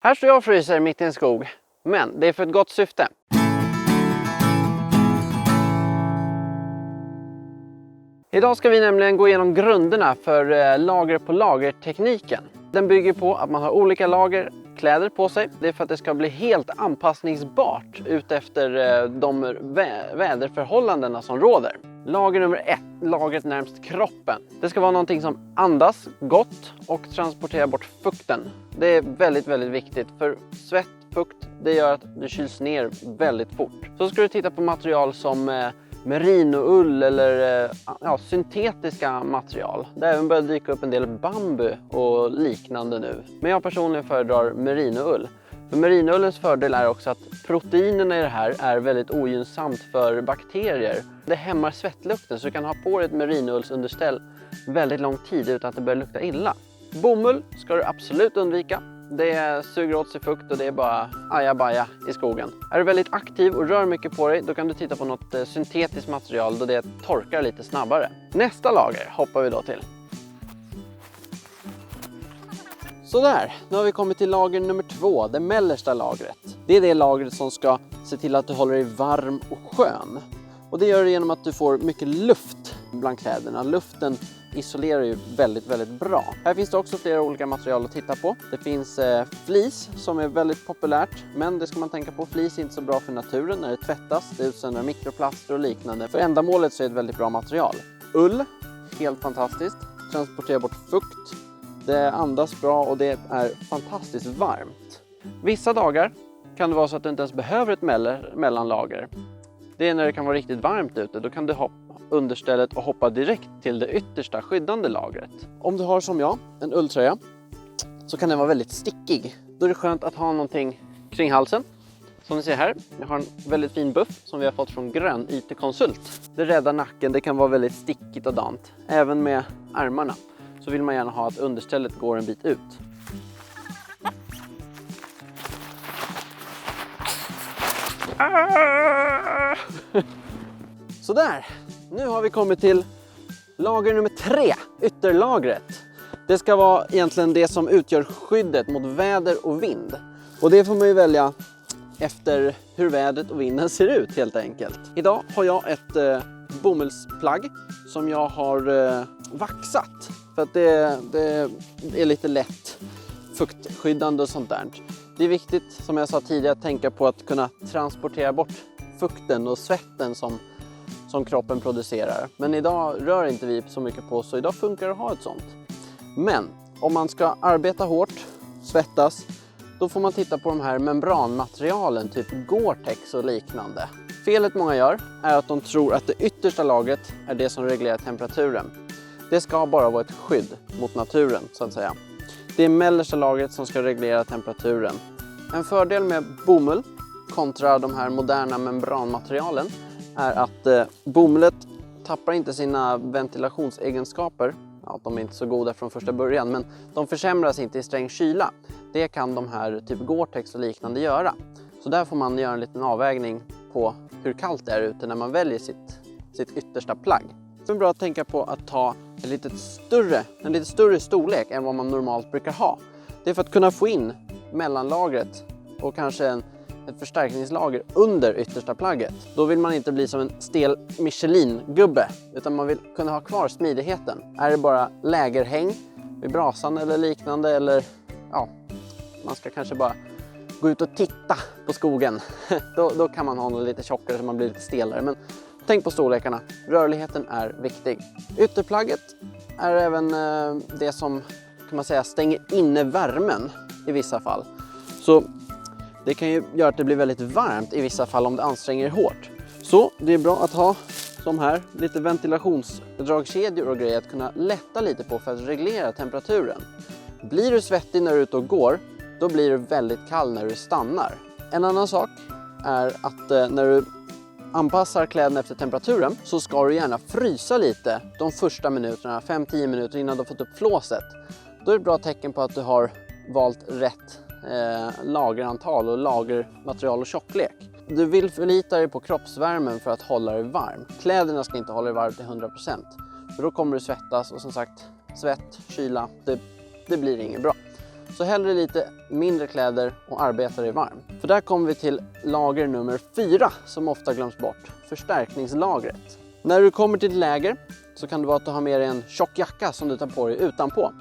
Här står jag och fryser mitt i en skog, men det är för ett gott syfte. Idag ska vi nämligen gå igenom grunderna för lager på lager-tekniken. Den bygger på att man har olika lager kläder på sig. Det är för att det ska bli helt anpassningsbart utefter de väderförhållandena som råder. Lager nummer 1, lagret närmast kroppen. Det ska vara någonting som andas gott och transporterar bort fukten. Det är väldigt, väldigt viktigt för svett, fukt, det gör att det kyls ner väldigt fort. Så ska du titta på material som merinoull eller syntetiska material. Det har även börjat dyka upp en del bambu och liknande nu. Men jag personligen föredrar merinoull. För merinoullens fördel är också att proteinerna i det här är väldigt ogynnsamt för bakterier. Det hämmar svettlukten så du kan ha på dig ett merinoullsunderställ väldigt lång tid utan att det börjar lukta illa. Bomull ska du absolut undvika. Det suger åt sig fukt och det är bara ajabaja i skogen. Är du väldigt aktiv och rör mycket på dig, då kan du titta på något syntetiskt material då det torkar lite snabbare. Nästa lager hoppar vi då till. Sådär, nu har vi kommit till lager nummer 2, det mellersta lagret. Det är det lagret som ska se till att du håller dig varm och skön. Och det gör du genom att du får mycket luft bland kläderna. Luften isolerar ju väldigt, väldigt bra. Här finns det också flera olika material att titta på. Det finns flis som är väldigt populärt, men det ska man tänka på. Flis är inte så bra för naturen när det tvättas. Det utsöndrar mikroplaster och liknande. För ändamålet så är det ett väldigt bra material. Ull, helt fantastiskt. Transporterar bort fukt. Det andas bra och det är fantastiskt varmt. Vissa dagar kan det vara så att du inte ens behöver ett mellanlager. Det är när det kan vara riktigt varmt ute. Då kan du ha understället och hoppa direkt till det yttersta skyddande lagret. Om du har som jag en ulltröja så kan den vara väldigt stickig. Då är det skönt att ha någonting kring halsen. Som ni ser här, jag har en väldigt fin buff som vi har fått från Grön IT-konsult. Det räddar nacken, det kan vara väldigt stickigt och dant. Även med armarna så vill man gärna ha att understället går en bit ut. Sådär, nu har vi kommit till lager nummer 3, ytterlagret. Det ska vara egentligen det som utgör skyddet mot väder och vind. Och det får man ju välja efter hur vädret och vinden ser ut helt enkelt. Idag har jag ett bomullsplagg som jag har vaxat. För att det är lite lätt fuktskyddande och sånt där. Det är viktigt, som jag sa tidigare, att tänka på att kunna transportera bort fukten och svetten som kroppen producerar. Men idag rör inte vi så mycket på, så idag funkar det att ha ett sånt. Men om man ska arbeta hårt, svettas, då får man titta på de här membranmaterialen, typ Gore-Tex och liknande. Felet många gör är att de tror att det yttersta lagret är det som reglerar temperaturen. Det ska bara vara ett skydd mot naturen, så att säga. Det är mellersta lagret som ska reglera temperaturen. En fördel med bomull kontra de här moderna membranmaterialen är att bomullet tappar inte sina ventilationsegenskaper. Ja, de är inte så goda från första början, men de försämras inte i sträng kyla. Det kan de här typ Gore-Tex och liknande göra. Så där får man göra en liten avvägning på hur kallt det är ute när man väljer sitt yttersta plagg. Det är bra att tänka på att ta en lite större storlek än vad man normalt brukar ha. Det är för att kunna få in mellanlagret och kanske ett förstärkningslager under yttersta plagget. Då vill man inte bli som en stel Michelin-gubbe, utan man vill kunna ha kvar smidigheten. Är det bara lägerhäng vid brasan eller liknande, eller ja, man ska kanske bara gå ut och titta på skogen. Då kan man ha något lite tjockare så man blir lite stelare. Men tänk på storlekarna. Rörligheten är viktig. Ytterplagget är även det som, kan man säga, stänger inne värmen i vissa fall. Så det kan ju göra att det blir väldigt varmt i vissa fall om det anstränger hårt. Så det är bra att ha, som här, lite ventilationsdragkedjor och grejer att kunna lätta lite på för att reglera temperaturen. Blir du svettig när du är ute och går, då blir du väldigt kall när du stannar. En annan sak är att när du anpassar kläderna efter temperaturen så ska du gärna frysa lite de första minuterna, 5-10 minuter innan du har fått upp flåset. Då är det ett bra tecken på att du har valt rätt lagerantal och lagermaterial och tjocklek. Du vill förlita dig på kroppsvärmen för att hålla dig varm. Kläderna ska inte hålla dig varm till 100%. För då kommer du svettas och som sagt, svett, kyla, det blir inget bra. Så hellre lite mindre kläder och arbeta dig varm. För där kommer vi till lager nummer 4 som ofta glöms bort. Förstärkningslagret. När du kommer till ett läger så kan det vara att du har med dig en tjock jacka som du tar på dig utanpå.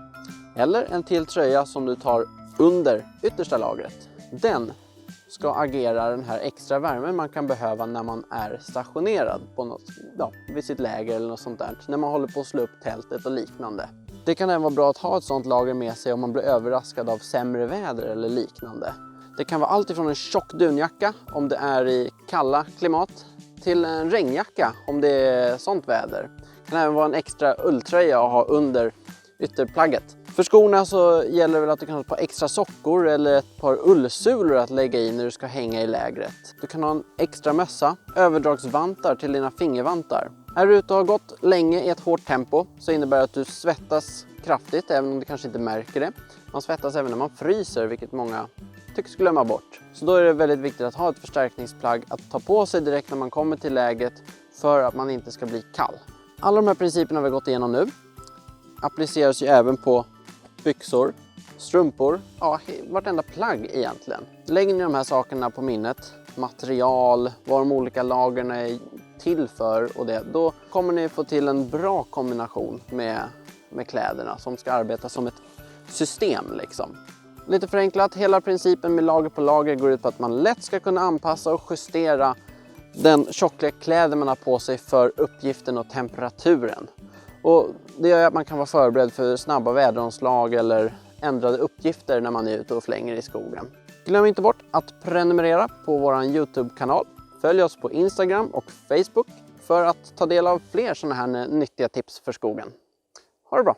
Eller en till tröja som du tar under yttersta lagret. Den ska agera den här extra värmen man kan behöva när man är stationerad på något, vid sitt läger eller något sånt där. När man håller på att slå upp tältet och liknande. Det kan även vara bra att ha ett sånt lager med sig om man blir överraskad av sämre väder eller liknande. Det kan vara allt ifrån en tjock dunjacka om det är i kalla klimat till en regnjacka om det är sånt väder. Det kan även vara en extra ulltröja att ha under ytterplagget. För skorna så gäller det väl att du kan ha ett par extra sockor eller ett par ullsulor att lägga i när du ska hänga i lägret. Du kan ha en extra mössa, överdragsvantar till dina fingervantar. Är du ute och har gått länge i ett hårt tempo så innebär det att du svettas kraftigt även om du kanske inte märker det. Man svettas även när man fryser, vilket många tycks glömma bort. Så då är det väldigt viktigt att ha ett förstärkningsplagg att ta på sig direkt när man kommer till lägret för att man inte ska bli kall. Alla de här principerna vi har gått igenom nu appliceras ju även på byxor, strumpor, vartenda plagg egentligen. Lägger ni de här sakerna på minnet, material, vad de olika lagren är till för och det, då kommer ni få till en bra kombination med kläderna som ska arbeta som ett system liksom. Lite förenklat, hela principen med lager på lager går ut på att man lätt ska kunna anpassa och justera den tjocklek kläder man har på sig för uppgiften och temperaturen. Och det gör att man kan vara förberedd för snabba väderomslag eller ändrade uppgifter när man är ute och flänger i skogen. Glöm inte bort att prenumerera på vår YouTube-kanal. Följ oss på Instagram och Facebook för att ta del av fler sådana här nyttiga tips för skogen. Ha det bra!